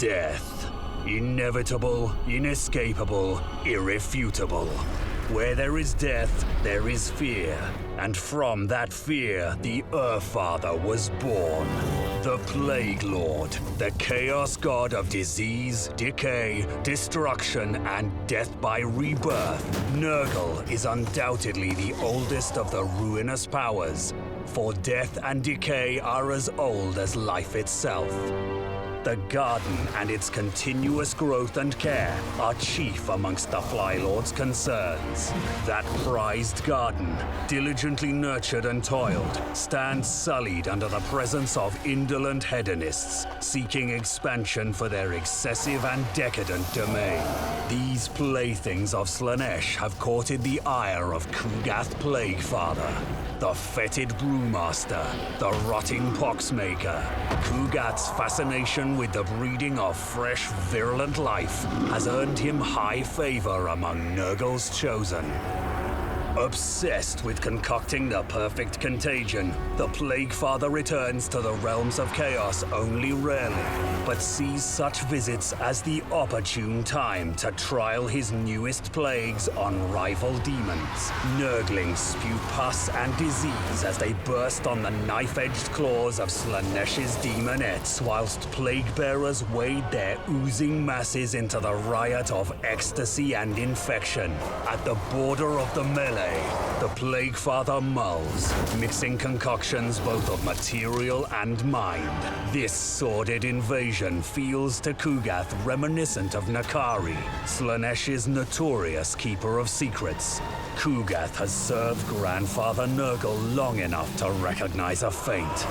Death. Inevitable, inescapable, irrefutable. Where there is death, there is fear. And from that fear, the Father was born. The Plague Lord, the Chaos God of disease, decay, destruction, and death by rebirth. Nurgle is undoubtedly the oldest of the ruinous powers, for death and decay are as old as life itself. The garden and its continuous growth and care are chief amongst the Flylord's concerns. That prized garden, diligently nurtured and toiled, stands sullied under the presence of indolent hedonists, seeking expansion for their excessive and decadent domain. These playthings of Slaanesh have courted the ire of Ku'gath Plaguefather, the fetid brewmaster, the rotting poxmaker. Ku'gath's fascination with the breeding of fresh, virulent life has earned him high favor among Nurgle's chosen. Obsessed with concocting the perfect contagion, the Plaguefather returns to the realms of chaos only rarely, but sees such visits as the opportune time to trial his newest plagues on rival demons. Nurglings spew pus and disease as they burst on the knife-edged claws of Slaanesh's Daemonettes, whilst Plaguebearers wade their oozing masses into the riot of ecstasy and infection. At the border of the melee, the Plaguefather mulls, mixing concoctions both of material and mind. This sordid invasion feels to Ku'gath reminiscent of N'Kari, Slaanesh's notorious keeper of secrets. Ku'gath has served Grandfather Nurgle long enough to recognize a feint.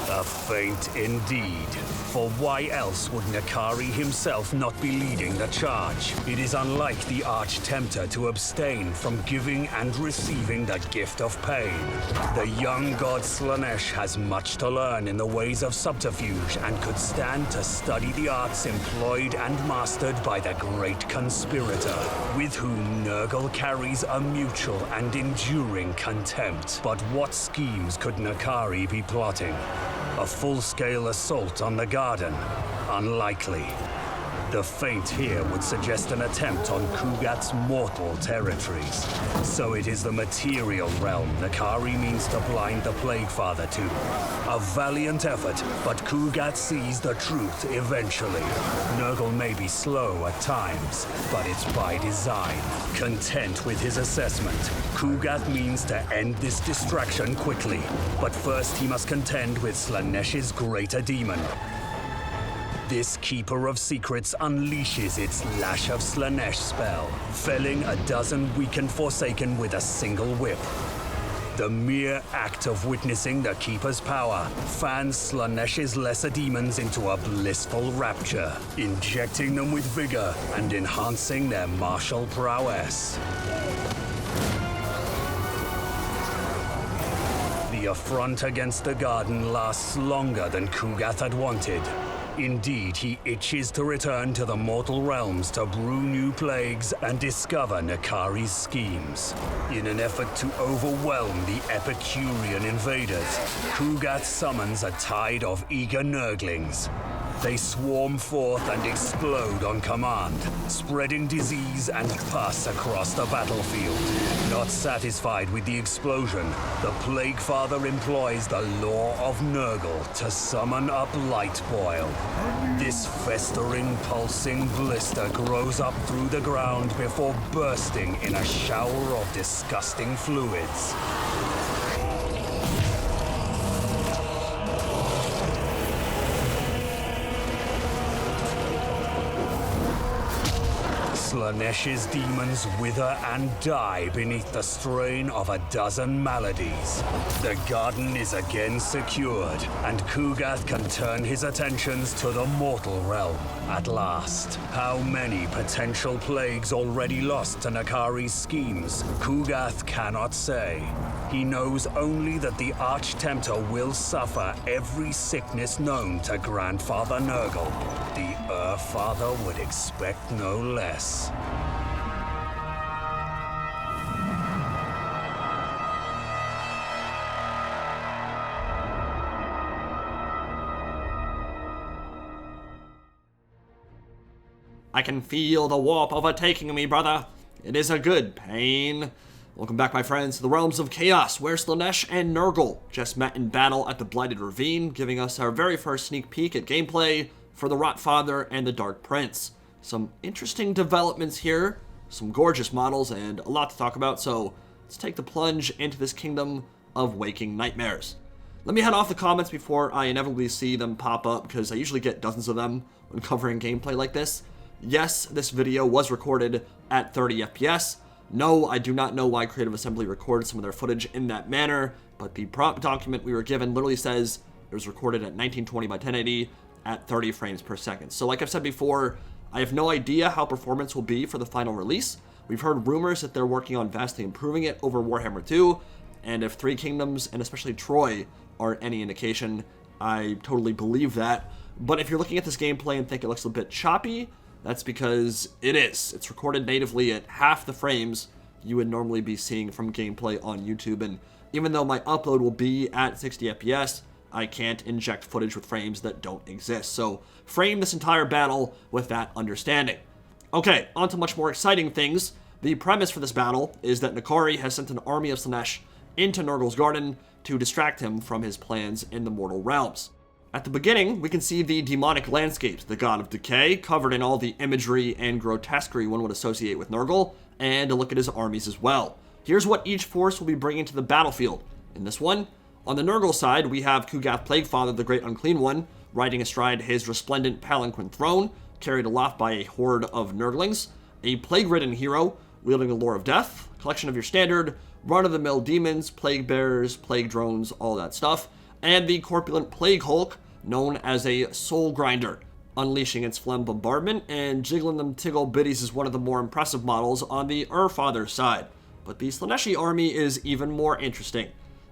A feint indeed. For why else would N'Kari himself not be leading the charge? It is unlike the Arch-Tempter to abstain from giving and receiving the gift of pain. The young god Slaanesh has much to learn in the ways of subterfuge and could stand to study the arts employed and mastered by the great conspirator, with whom Nurgle carries a mutual and enduring contempt. But what schemes could N'Kari be plotting? A full-scale assault on the garden? Unlikely. The feint here would suggest an attempt on Ku'gath's mortal territories. So it is the material realm N'Kari means to blind the Plaguefather to. A valiant effort, but Ku'gath sees the truth eventually. Nurgle may be slow at times, but it's by design. Content with his assessment, Ku'gath means to end this distraction quickly. But first he must contend with Slaanesh's greater demon. This Keeper of Secrets unleashes its Lash of Slaanesh spell, felling a dozen weakened Forsaken with a single whip. The mere act of witnessing the Keeper's power fans Slaanesh's lesser demons into a blissful rapture, injecting them with vigor and enhancing their martial prowess. The affront against the garden lasts longer than Ku'gath had wanted. Indeed, he itches to return to the mortal realms to brew new plagues and discover N'Kari's schemes. In an effort to overwhelm the Epicurean invaders, Ku'gath summons a tide of eager Nurglings. They swarm forth and explode on command, spreading disease and pus across the battlefield. Not satisfied with the explosion, the Plaguefather employs the Law of Nurgle to summon up light boil. This festering, pulsing blister grows up through the ground before bursting in a shower of disgusting fluids. Slaanesh's demons wither and die beneath the strain of a dozen maladies. The garden is again secured, and Ku'gath can turn his attentions to the mortal realm at last. How many potential plagues already lost to N'Kari's schemes, Ku'gath cannot say. He knows only that the Arch-Tempter will suffer every sickness known to Grandfather Nurgle. The Father would expect no less. I can feel the warp overtaking me, brother. It is a good pain. Welcome back, my friends, to the realms of chaos, where Slaanesh and Nurgle just met in battle at the Blighted Ravine, giving us our very first sneak peek at gameplay for the Rotfather and the Dark Prince. Some interesting developments here, some gorgeous models, and a lot to talk about, so let's take the plunge into this kingdom of waking nightmares. Let me head off the comments before I inevitably see them pop up, because I usually get dozens of them when covering gameplay like this. Yes, this video was recorded at 30 FPS. No, I do not know why Creative Assembly recorded some of their footage in that manner, but the prompt document we were given literally says it was recorded at 1920 by 1080 at 30 frames per second. So like I've said before, I have no idea how performance will be for the final release. We've heard rumors that they're working on vastly improving it over Warhammer 2, and if Three Kingdoms, and especially Troy, are any indication, I totally believe that. But if you're looking at this gameplay and think it looks a bit choppy, that's because it is. It's recorded natively at half the frames you would normally be seeing from gameplay on YouTube, and even though my upload will be at 60 FPS, I can't inject footage with frames that don't exist. So frame this entire battle with that understanding. Okay, on to much more exciting things. The premise for this battle is that N'Kari has sent an army of Slaanesh into Nurgle's garden to distract him from his plans in the mortal realms. At the beginning, we can see the demonic landscapes, the god of decay, covered in all the imagery and grotesquerie one would associate with Nurgle, and a look at his armies as well. Here's what each force will be bringing to the battlefield. In this one, on the Nurgle side, we have Ku'gath Plaguefather, the Great Unclean One, riding astride his resplendent palanquin throne, carried aloft by a horde of Nurglings, a plague-ridden hero, wielding the Lore of Death, a collection of your standard, run-of-the-mill demons, Plaguebearers, plague drones, all that stuff, and the corpulent Plague Hulk, known as a Soul Grinder, unleashing its phlegm bombardment and jiggling them tiggle biddies is one of the more impressive models on the Urfather side. But the Slaaneshi army is even more interesting.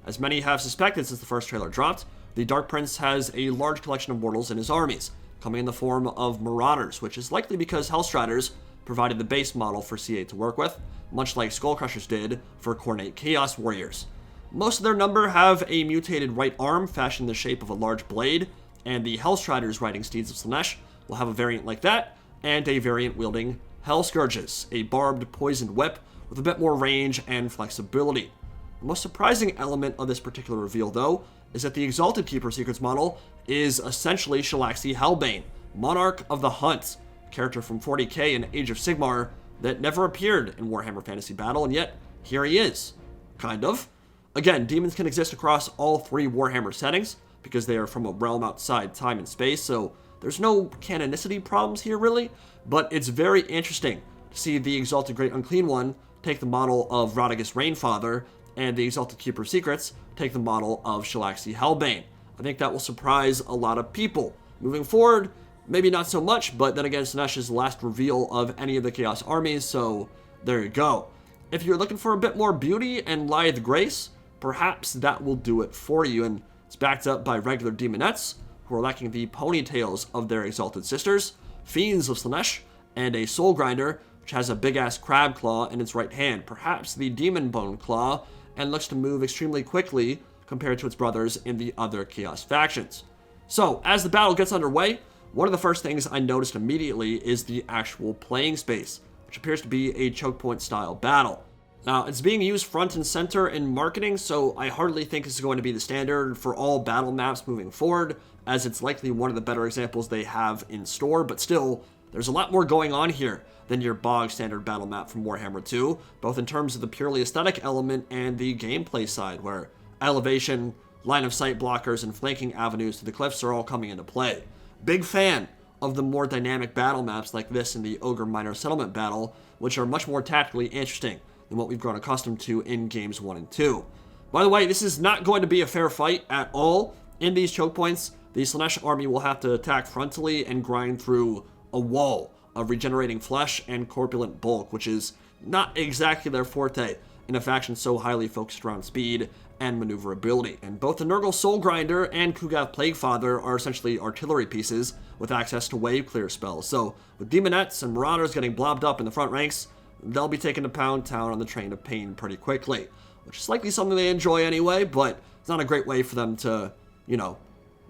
As many have suspected since the first trailer dropped, the Dark Prince has a large collection of mortals in his armies, coming in the form of Marauders, which is likely because Hellstriders provided the base model for CA to work with, much like Skullcrushers did for Cornate Chaos Warriors. Most of their number have a mutated right arm fashioned in the shape of a large blade, and the Hellstriders riding Steeds of Slaanesh will have a variant like that, and a variant wielding Hell Scourges, a barbed, poisoned whip with a bit more range and flexibility. The most surprising element of this particular reveal, though, is that the Exalted Keeper of Secrets model is essentially Shalaxi Hellbane, Monarch of the Hunt, a character from 40k and Age of Sigmar that never appeared in Warhammer Fantasy Battle, and yet here he is. Kind of. Again, demons can exist across all three Warhammer settings, because they are from a realm outside time and space, so there's no canonicity problems here, really, but it's very interesting to see the Exalted Great Unclean One take the model of Radagast Rainfather, and the Exalted Keeper of Secrets take the model of Shalaxi Hellbane. I think that will surprise a lot of people. Moving forward, maybe not so much, but then again, Slaanesh is the last reveal of any of the Chaos armies, so there you go. If you're looking for a bit more beauty and lithe grace, perhaps that will do it for you, and it's backed up by regular Daemonettes, who are lacking the ponytails of their exalted sisters, Fiends of Slaanesh, and a Soul Grinder, which has a big-ass crab claw in its right hand, perhaps the Demon Bone Claw, and looks to move extremely quickly compared to its brothers in the other Chaos factions. So, as the battle gets underway, one of the first things I noticed immediately is the actual playing space, which appears to be a choke point style battle. Now, it's being used front and center in marketing, so I hardly think this is going to be the standard for all battle maps moving forward, as it's likely one of the better examples they have in store, but still, there's a lot more going on here than your bog standard battle map from Warhammer 2, both in terms of the purely aesthetic element and the gameplay side, where elevation, line of sight blockers, and flanking avenues to the cliffs are all coming into play. Big fan of the more dynamic battle maps like this in the Ogre Minor Settlement battle, which are much more tactically interesting than what we've grown accustomed to in games 1 and 2. By the way, this is not going to be a fair fight at all. In these choke points, the Slaanesh army will have to attack frontally and grind through a wall of regenerating flesh and corpulent bulk, which is not exactly their forte in a faction so highly focused around speed and maneuverability. And both the Nurgle Soul Grinder and Ku'gath Plaguefather are essentially artillery pieces with access to wave clear spells. So with Daemonettes and Marauders getting blobbed up in the front ranks, they'll be taken to Pound Town on the Train of Pain pretty quickly, which is likely something they enjoy anyway, but it's not a great way for them to,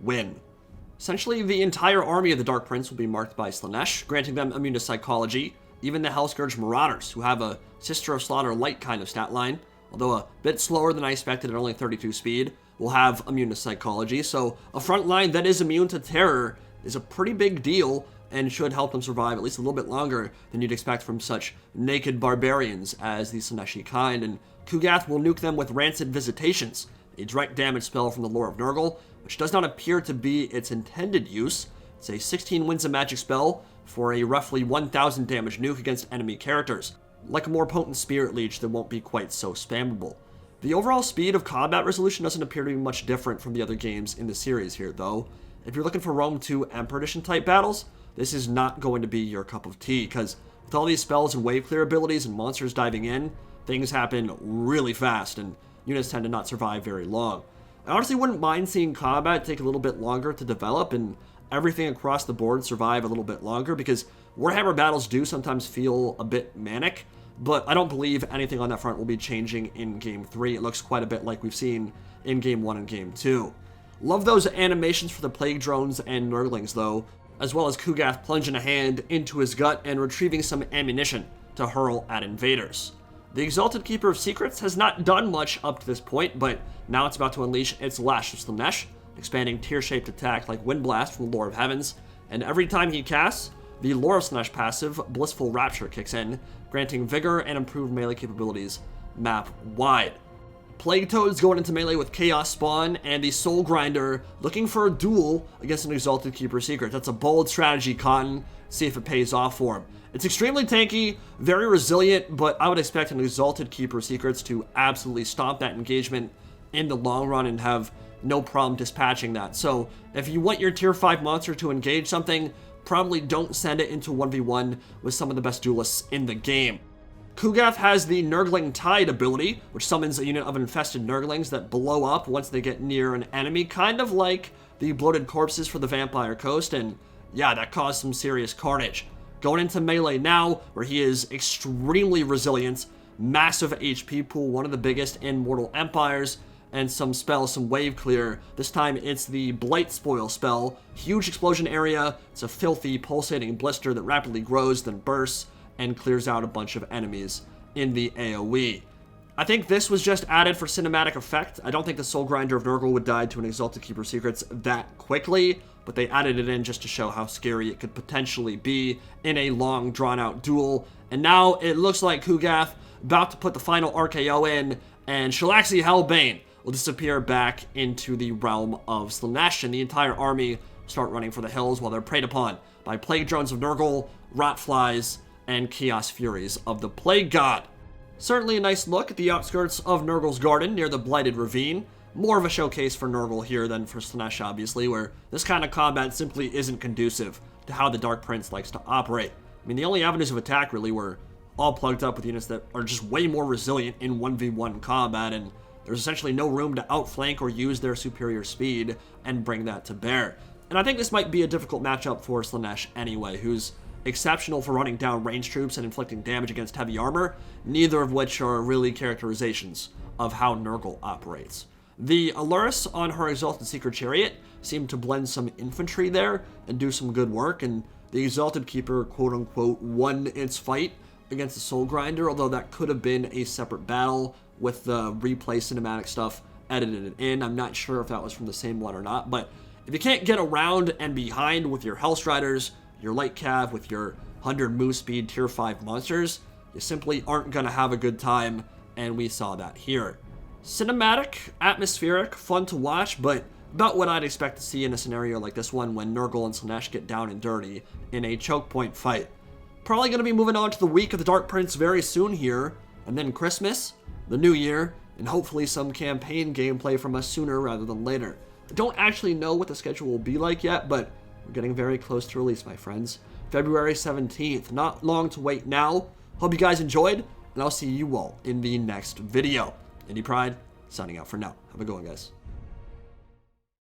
win. Essentially, the entire army of the Dark Prince will be marked by Slaanesh, granting them immune to psychology. Even the Hellscourge Marauders, who have a Sister of Slaughter light kind of stat line, although a bit slower than I expected at only 32 speed, will have immune to psychology. So a front line that is immune to terror is a pretty big deal and should help them survive at least a little bit longer than you'd expect from such naked barbarians as the Slaaneshi kind. And Ku'gath will nuke them with Rancid Visitations, a direct damage spell from the lore of Nurgle, which does not appear to be its intended use. It's a 16 Winds of Magic spell for a roughly 1000 damage nuke against enemy characters, like a more potent Spirit Leech that won't be quite so spammable. The overall speed of combat resolution doesn't appear to be much different from the other games in the series here, though. If you're looking for Rome 2 Emperor Edition type battles, this is not going to be your cup of tea, because with all these spells and wave clear abilities and monsters diving in, things happen really fast, and units tend to not survive very long. I honestly wouldn't mind seeing combat take a little bit longer to develop, and everything across the board survive a little bit longer, because Warhammer battles do sometimes feel a bit manic, but I don't believe anything on that front will be changing in Game 3. It looks quite a bit like we've seen in Game 1 and Game 2. Love those animations for the Plague Drones and Nurglings, though, as well as Ku'gath plunging a hand into his gut and retrieving some ammunition to hurl at invaders. The Exalted Keeper of Secrets has not done much up to this point, but now it's about to unleash its Lash of Slaanesh, expanding tear-shaped attack like Wind Blast from the Lore of Heavens, and every time he casts, the Lore of Slaanesh passive, Blissful Rapture, kicks in, granting vigor and improved melee capabilities map-wide. Plague Toads going into melee with Chaos Spawn, and the Soul Grinder looking for a duel against an Exalted Keeper of Secrets. That's a bold strategy, Cotton. See if it pays off for him. It's extremely tanky, very resilient, but I would expect an Exalted Keeper of Secrets to absolutely stomp that engagement in the long run and have no problem dispatching that. So if you want your tier 5 monster to engage something, probably don't send it into 1v1 with some of the best duelists in the game. Ku'gath has the Nurgling Tide ability, which summons a unit of infested Nurglings that blow up once they get near an enemy, kind of like the Bloated Corpses for the Vampire Coast, and yeah, that caused some serious carnage. Going into melee now, where he is extremely resilient, massive HP pool, one of the biggest in Mortal Empires, and some spells, some wave clear. This time it's the Blight Spoil spell. Huge explosion area. It's a filthy, pulsating blister that rapidly grows, then bursts, and clears out a bunch of enemies in the AoE. I think this was just added for cinematic effect. I don't think the Soul Grinder of Nurgle would die to an Exalted Keeper of Secrets that quickly, but they added it in just to show how scary it could potentially be in a long, drawn-out duel. And now it looks like Ku'gath about to put the final RKO in, and Shalaxi Hellbane will disappear back into the realm of Slaanesh, and the entire army start running for the hills while they're preyed upon by Plague Drones of Nurgle, Rotflies, and Chaos Furies of the Plague God. Certainly a nice look at the outskirts of Nurgle's garden near the Blighted Ravine. More of a showcase for Nurgle here than for Slaanesh, obviously, where this kind of combat simply isn't conducive to how the Dark Prince likes to operate. I mean, the only avenues of attack really were all plugged up with units that are just way more resilient in 1v1 combat, and there's essentially no room to outflank or use their superior speed and bring that to bear. And I think this might be a difficult matchup for Slaanesh anyway, who's exceptional for running down ranged troops and inflicting damage against heavy armor, neither of which are really characterizations of how Nurgle operates. The Aluris on her Exalted Secret Chariot seemed to blend some infantry there and do some good work, and the Exalted Keeper, quote-unquote, won its fight against the Soul Grinder, although that could have been a separate battle with the replay cinematic stuff edited in. I'm not sure if that was from the same one or not, but if you can't get around and behind with your Hellstriders, your Light Cav with your 100 move speed tier 5 monsters, you simply aren't going to have a good time, and we saw that here. Cinematic, atmospheric, fun to watch, but about what I'd expect to see in a scenario like this one when Nurgle and Slaanesh get down and dirty in a choke point fight. Probably going to be moving on to the week of the Dark Prince very soon here, and then Christmas, the New Year, and hopefully some campaign gameplay from us sooner rather than later. I don't actually know what the schedule will be like yet, but we're getting very close to release, my friends. February 17th, not long to wait now. Hope you guys enjoyed, and I'll see you all in the next video. Indie Pride, signing out for now. Have a good one, guys.